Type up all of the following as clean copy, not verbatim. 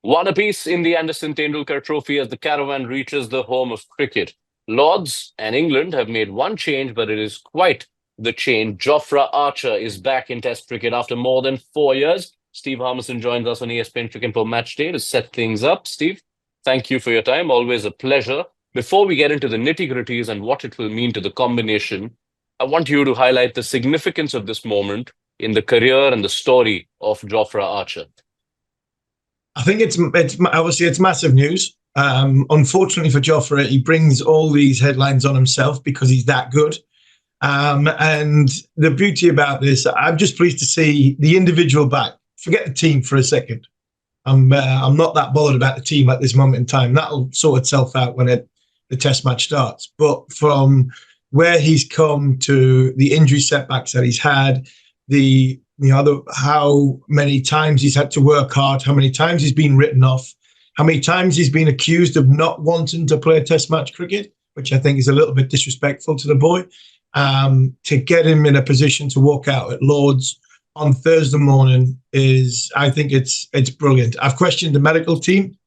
One apiece in the Anderson Tendulkar Trophy as the caravan reaches the home of cricket. Lords and England have made one change, but it is quite the change. Jofra Archer is back in Test cricket after more than 4 years. Steve Harmison joins us on ESPN Cricinfo Matchday to set things up. Steve, thank you for your time. Always a pleasure. Before we get into the nitty-gritties and what it will mean to the combination, I want you to highlight the significance of this moment in the career and the story of Jofra Archer. I think it's obviously it's massive news. Unfortunately for Jofra, he brings all these headlines on himself because he's that good. And the beauty about this, I'm just pleased to see the individual back. Forget the team for a second. I'm not that bothered about the team at this moment in time. That'll sort itself out when the Test match starts. But from where he's come to the injury setbacks that he's had, how many times he's had to work hard, how many times he's been written off, how many times he's been accused of not wanting to play Test match cricket, which I think is a little bit disrespectful to the boy. To get him in a position to walk out at Lord's on Thursday morning I think it's brilliant. I've questioned the medical team.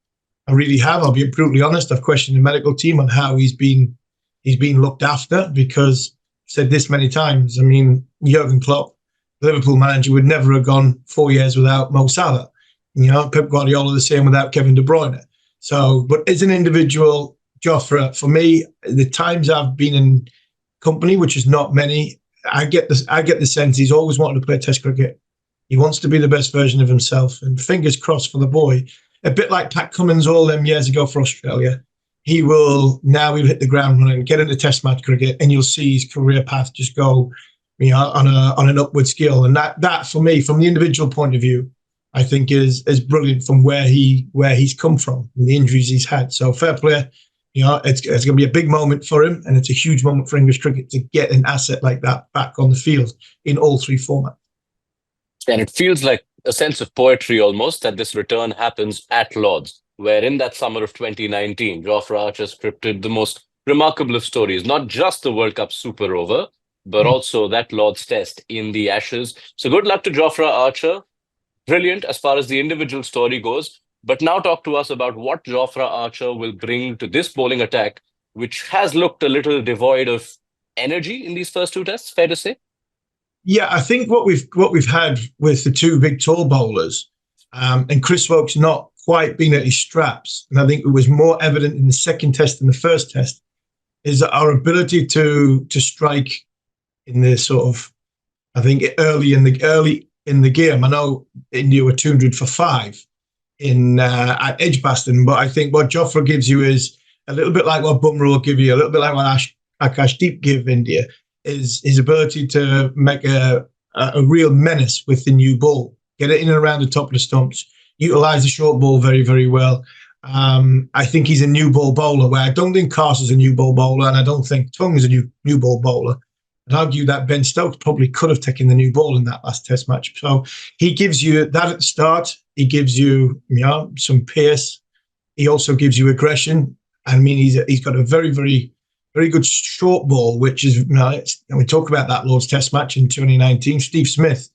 I really have. I'll be brutally honest. I've questioned the medical team on how he's been looked after, because I've said this many times. I mean, Jurgen Klopp, Liverpool manager, would never have gone 4 years without Mo Salah. Pep Guardiola the same without Kevin De Bruyne. So, but as an individual, Jofra, for me, the times I've been in company, which is not many, I get the sense he's always wanted to play Test cricket. He wants to be the best version of himself, and fingers crossed for the boy. A bit like Pat Cummins all them years ago for Australia. He'll hit the ground running, get into Test match cricket, and you'll see his career path just go, on an upward scale. And that for me, from the individual point of view, I think is brilliant from where he's come from and the injuries he's had. So fair play. It's going to be a big moment for him, and it's a huge moment for English cricket to get an asset like that back on the field in all three formats. And it feels like a sense of poetry almost that this return happens at Lord's, where in that summer of 2019, Jofra Archer scripted the most remarkable of stories, not just the World Cup super over, but also that Lord's Test in the Ashes. So good luck to Jofra Archer. Brilliant as far as the individual story goes. But now talk to us about what Jofra Archer will bring to this bowling attack, which has looked a little devoid of energy in these first two tests, fair to say? Yeah, I think what we've had with the two big tall bowlers, and Chris Woakes not quite been at his straps, and I think it was more evident in the second test than the first test, is that our ability to strike in the sort of, I think early in the game. I know India were 200 for 5 at Edgbaston, but I think what Jofra gives you is a little bit like what Bumrah will give you, a little bit like what Akashdeep give India, is his ability to make a real menace with the new ball, get it in and around the top of the stumps, utilise the short ball very, very well. I think he's a new ball bowler, where I don't think Carse is a new ball bowler, and I don't think Tongue is a new ball bowler. I'd argue that Ben Stokes probably could have taken the new ball in that last Test match. So he gives you that at the start. He gives you, some pace. He also gives you aggression. I mean, he's got a very, very, very good short ball, which is, and we talk about that Lord's Test match in 2019. Steve Smith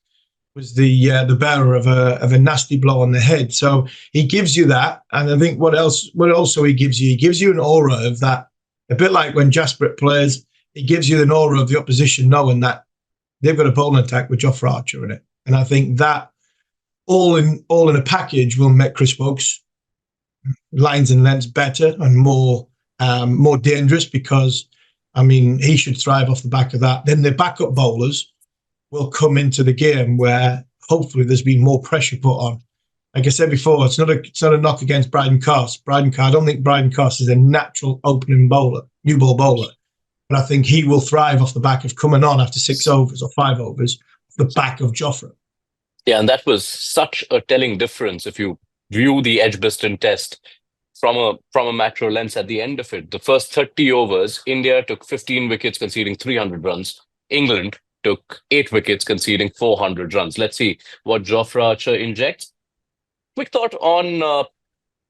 was the bearer of a nasty blow on the head. So he gives you that. And I think what also he gives you an aura of that, a bit like when Jasprit plays. It gives you an aura of the opposition knowing that they've got a bowling attack with Jofra Archer in it. And I think that all in a package will make Chris Woakes lines and lengths better and more dangerous, because, I mean, he should thrive off the back of that. Then the backup bowlers will come into the game where hopefully there's been more pressure put on. Like I said before, it's not a knock against Bryden Carse. I don't think Bryden Carse is a natural opening bowler, new ball bowler. But I think he will thrive off the back of coming on after 6 overs or 5 overs, off the back of Jofra. Yeah, and that was such a telling difference if you view the Edgbaston Test from a macro lens at the end of it. The first 30 overs, India took 15 wickets, conceding 300 runs. England took 8 wickets, conceding 400 runs. Let's see what Jofra Archer injects. Quick thought on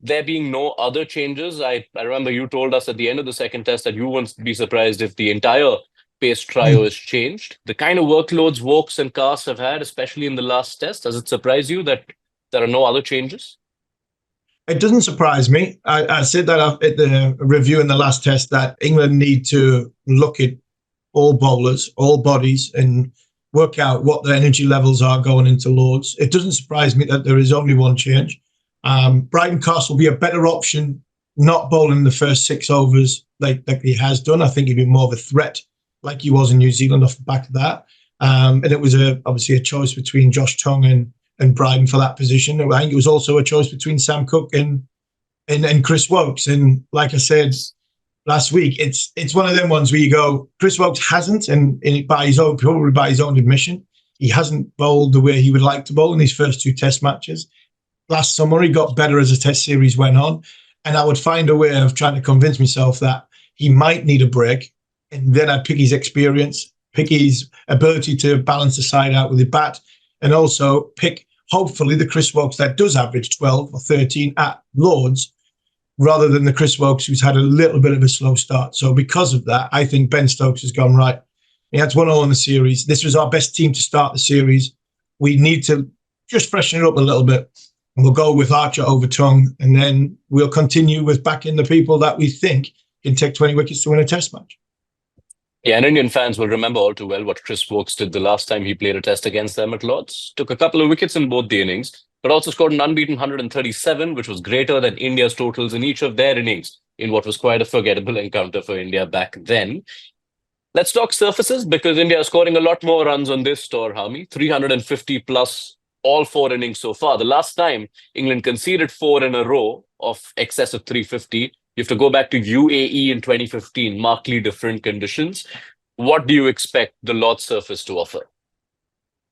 there being no other changes. I remember you told us at the end of the second test that you wouldn't be surprised if the entire pace trio is changed. The kind of workloads Woakes and Carse have had, especially in the last test, does it surprise you that there are no other changes? It doesn't surprise me. I said that at the review in the last test that England need to look at all bowlers, all bodies, and work out what the energy levels are going into Lords. It doesn't surprise me that there is only one change. Brighton Castle will be a better option, not bowling the first 6 overs like he has done. I think he'd be more of a threat like he was in New Zealand off the back of that. And it was obviously a choice between Josh Tongue and Bryden for that position. I think it was also a choice between Sam Cook and Chris Wokes. And like I said last week, it's one of them ones where you go, Chris Wokes hasn't, and probably by his own admission, he hasn't bowled the way he would like to bowl in these first 2 test matches. Last summer, he got better as the test series went on. And I would find a way of trying to convince myself that he might need a break. And then I'd pick his experience, pick his ability to balance the side out with the bat, and also pick, hopefully, the Chris Wokes that does average 12 or 13 at Lords, rather than the Chris Wokes who's had a little bit of a slow start. So because of that, I think Ben Stokes has gone right. He had 1-0 in the series. This was our best team to start the series. We need to just freshen it up a little bit. And we'll go with Archer over Tongue, and then we'll continue with backing the people that we think can take 20 wickets to win a test match. Yeah, and Indian fans will remember all too well what Chris Wokes did the last time he played a test against them at Lords. Took a couple of wickets in both the innings, but also scored an unbeaten 137, which was greater than India's totals in each of their innings in what was quite a forgettable encounter for India back then. Let's talk surfaces, because India is scoring a lot more runs on this tour, Harmy. 350 plus all 4 innings so far. The last time England conceded 4 in a row of excess of 350, you have to go back to UAE in 2015, markedly different conditions. What do you expect the Lord's surface to offer?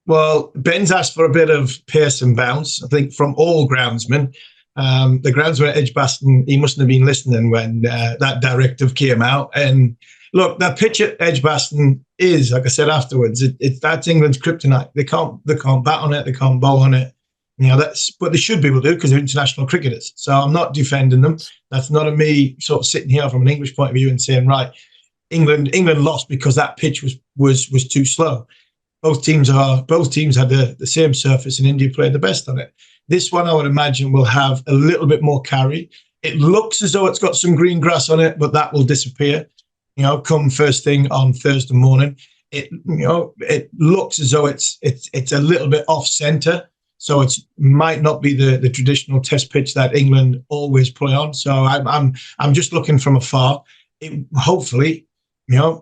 Well, Ben's asked for a bit of pace and bounce, I think, from all groundsmen. The groundsman at Edgbaston, he mustn't have been listening when that directive came out. And look, that pitch at Edgbaston is, like I said afterwards, that's England's kryptonite. They can't bat on it, they can't bowl on it. You know, that's what they should be able to do because they're international cricketers. So I'm not defending them. That's not a me sort of sitting here from an English point of view and saying, right, England lost because that pitch was too slow. Both teams had the same surface, and India played the best on it. This one, I would imagine, will have a little bit more carry. It looks as though it's got some green grass on it, but that will disappear. You know, come first thing on Thursday morning. It looks as though it's a little bit off centre, so it might not be the traditional test pitch that England always play on. So I'm just looking from afar. Hopefully,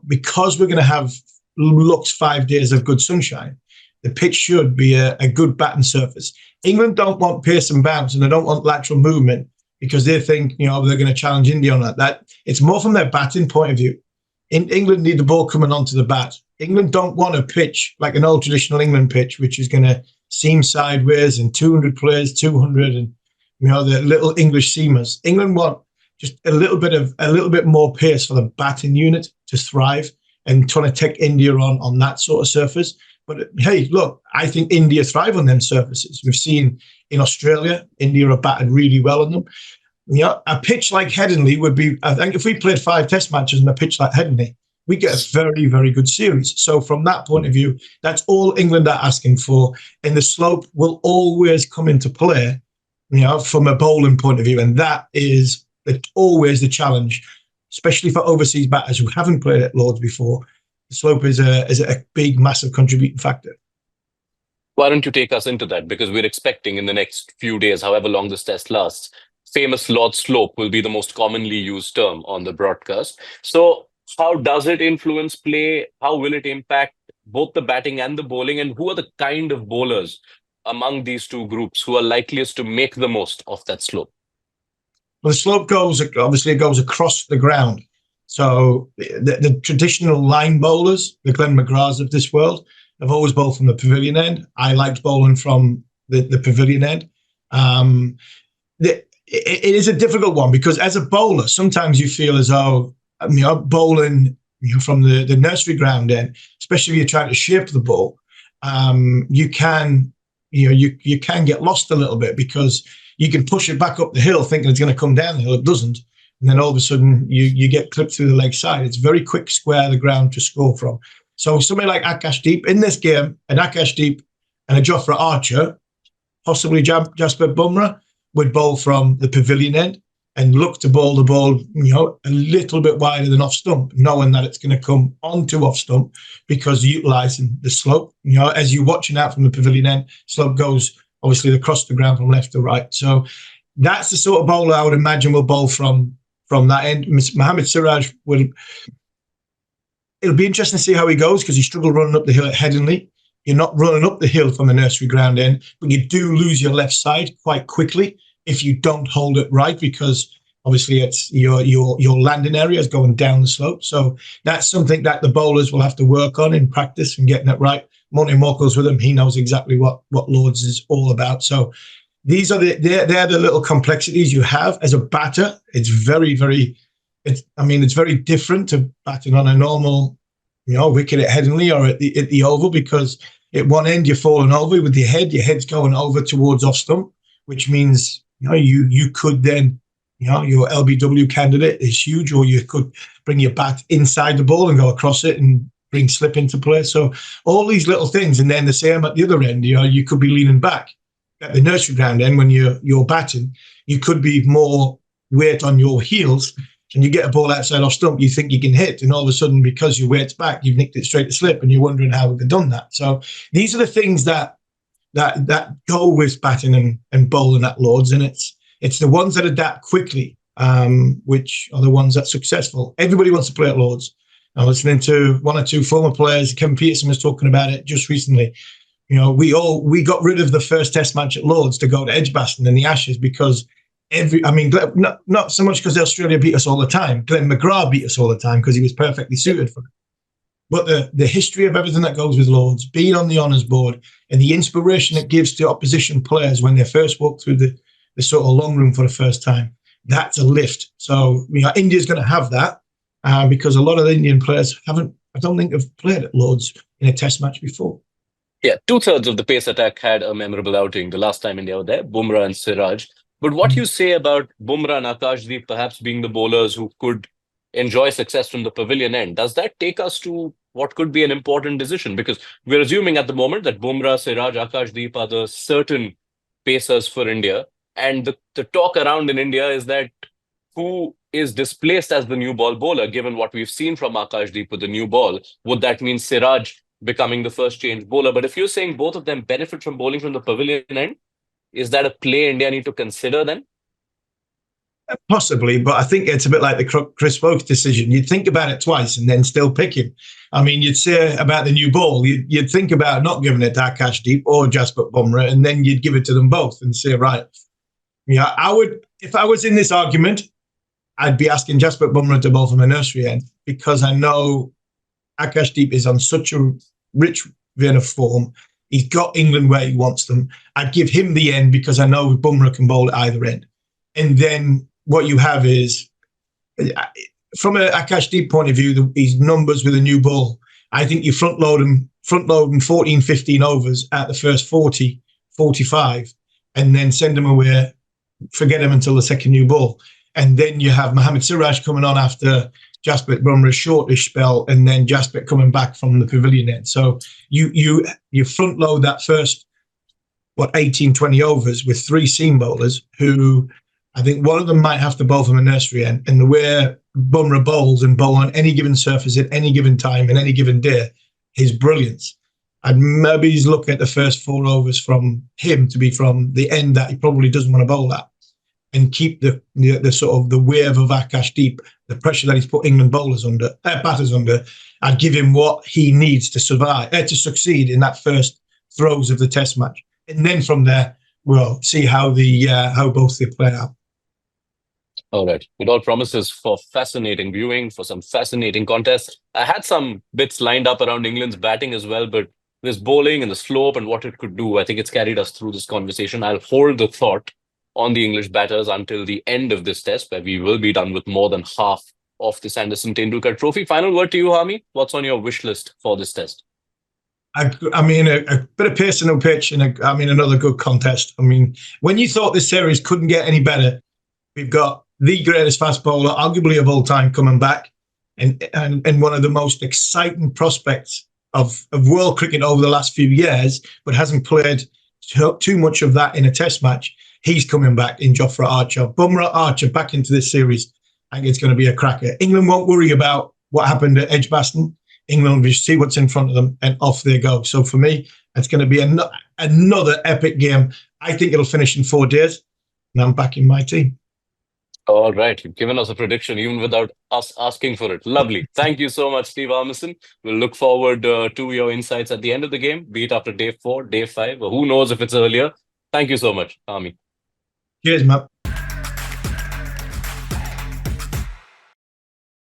because we're going to have looks 5 days of good sunshine, the pitch should be a good batting surface. England don't want pace and bounce, and they don't want lateral movement because they think they're going to challenge India on that. It's more from their batting point of view. England need the ball coming onto the bat. England don't want a pitch like an old traditional England pitch, which is going to seam sideways and 200 players, 200, and the little English seamers. England want just a little bit more pace for the batting unit to thrive, and trying to take India on that sort of surface. But hey, look, I think India thrive on them surfaces. We've seen in Australia, India are batted really well on them. A pitch like Headingley would be, I think if we played 5 test matches on a pitch like Headingley, we get a very, very good series. So from that point of view, that's all England are asking for. And the slope will always come into play, from a bowling point of view. And that is always the challenge, especially for overseas batters who haven't played at Lords before. The slope is a big, massive contributing factor. Why don't you take us into that? Because we're expecting in the next few days, however long this test lasts, famous Lord's slope will be the most commonly used term on the broadcast. So how does it influence play? How will it impact both the batting and the bowling? And who are the kind of bowlers among these two groups who are likeliest to make the most of that slope? Well, the slope goes across the ground. So the traditional line bowlers, the Glenn McGraths of this world, have always bowled from the pavilion end. I liked bowling from the pavilion end. It is a difficult one because as a bowler, sometimes you feel as though bowling from the nursery ground end, especially if you're trying to shape the ball, you can get lost a little bit because you can push it back up the hill thinking it's going to come down the hill. It doesn't. And then all of a sudden you get clipped through the leg side. It's very quick square the ground to score from. So somebody like Akashdeep in this game, an Akashdeep and a Jofra Archer, possibly Jasper Bumrah, would bowl from the pavilion end and look to bowl the ball, a little bit wider than off stump, knowing that it's going to come onto off stump because utilising the slope. As you're watching out from the pavilion end, slope goes obviously across the ground from left to right. So that's the sort of bowler I would imagine will bowl from that end. Mohammad Siraj it'll be interesting to see how he goes because he struggled running up the hill at Headingley. You're not running up the hill from the nursery ground end, but you do lose your left side quite quickly if you don't hold it right, because obviously it's your landing area is going down the slope. So that's something that the bowlers will have to work on in practice and getting it right. Monty Morkel's with him. He knows exactly what Lords is all about. So these are they're the little complexities you have as a batter. It's very, very, it's very different to batting on a normal, wicket at Headingley or at the Oval, because at one end you're falling over with your head's going over towards off stump, which means you could then, your LBW candidate is huge, or you could bring your bat inside the ball and go across it and bring slip into play. So all these little things, and then the same at the other end, you could be leaning back at the nursery ground end when you're batting. You could be more weight on your heels, and you get a ball outside off stump you think you can hit, and all of a sudden, because your weight's back, you've nicked it straight to slip, and you're wondering how we've done that. So these are the things that go with batting and bowling at Lords, and it's the ones that adapt quickly, which are the ones that's successful. Everybody wants to play at Lords. I'm listening to one or two former players. Kevin Peterson was talking about it just recently. We got rid of the first Test match at Lords to go to Edgbaston in the Ashes because not so much because Australia beat us all the time. Glenn McGrath beat us all the time because he was perfectly suited for it. But the history of everything that goes with Lords, being on the honours board, and the inspiration it gives to opposition players when they first walk through the sort of long room for the first time, that's a lift. So India's going to have that because a lot of the Indian players I don't think have played at Lords in a Test match before. Yeah, 2/3 of the pace attack had a memorable outing the last time India were there, Bumrah and Siraj. But what you say about Bumrah and Akashdeep perhaps being the bowlers who could enjoy success from the pavilion end, does that take us to what could be an important decision? Because we're assuming at the moment that Bumrah, Siraj, Akashdeep are the certain pacers for India. And the talk around in India is that who is displaced as the new ball bowler, given what we've seen from Akashdeep with the new ball? Would that mean Siraj becoming the first change bowler? But if you're saying both of them benefit from bowling from the pavilion end, is that a play India need to consider then? Possibly, but I think it's a bit like the Chris Woakes decision. You'd think about it twice and then still pick him. You'd say about the new ball, you'd think about not giving it to Akashdeep or Jasprit Bumrah, and then you'd give it to them both and say, right, I would, if I was in this argument, I'd be asking Jasprit Bumrah to bowl from a nursery end, because I know Akashdeep is on such a rich vein of form. He's got England where he wants them. I'd give him the end because I know Bumrah can bowl at either end. And then what you have is, from an Akashdeep point of view, his numbers with a new ball, I think you front load him 14, 15 overs at the first 40, 45, and then send him away, forget him until the second new ball. And then you have Mohammad Siraj coming on after Jasprit Bumrah's shortish spell, and then Jasprit coming back from the pavilion end. So you front load that first, 18, 20 overs with three seam bowlers who, I think one of them might have to bowl from a nursery end. And the way Bumrah bowls and bowl on any given surface at any given time and any given day, his brilliance. I'd maybe look at the first 4 overs from him to be from the end that he probably doesn't want to bowl at, and keep the sort of the wave of Akashdeep, the pressure that he's put England batters under. I'd give him what he needs to survive, to succeed in that first throes of the Test match, and then from there we'll see how both they play out. All right. It all promises for fascinating viewing, for some fascinating contests. I had some bits lined up around England's batting as well, but this bowling and the slope and what it could do, I think it's carried us through this conversation. I'll hold the thought on the English batters until the end of this Test, where we will be done with more than half of this Anderson Tendulkar Trophy. Final word to you, Harmy. What's on your wish list for this Test? A bit of pace in the pitch, and another good contest. When you thought this series couldn't get any better, we've got the greatest fast bowler, arguably of all time, coming back, and one of the most exciting prospects of world cricket over the last few years, but hasn't played too much of that in a Test match. he's coming back in Jofra Archer. Bumrah Archer back into this series. I think it's going to be a cracker. England won't worry about what happened at Edgbaston. England will just see what's in front of them and off they go. So for me, it's going to be another epic game. I think it'll finish in 4 days, and I'm backing my team. All right. You've given us a prediction even without us asking for it. Lovely. Thank you so much, Steve Harmison. We'll look forward to your insights at the end of the game, be it after day 4, day 5, or who knows if it's earlier. Thank you so much, Army. Cheers, Matt.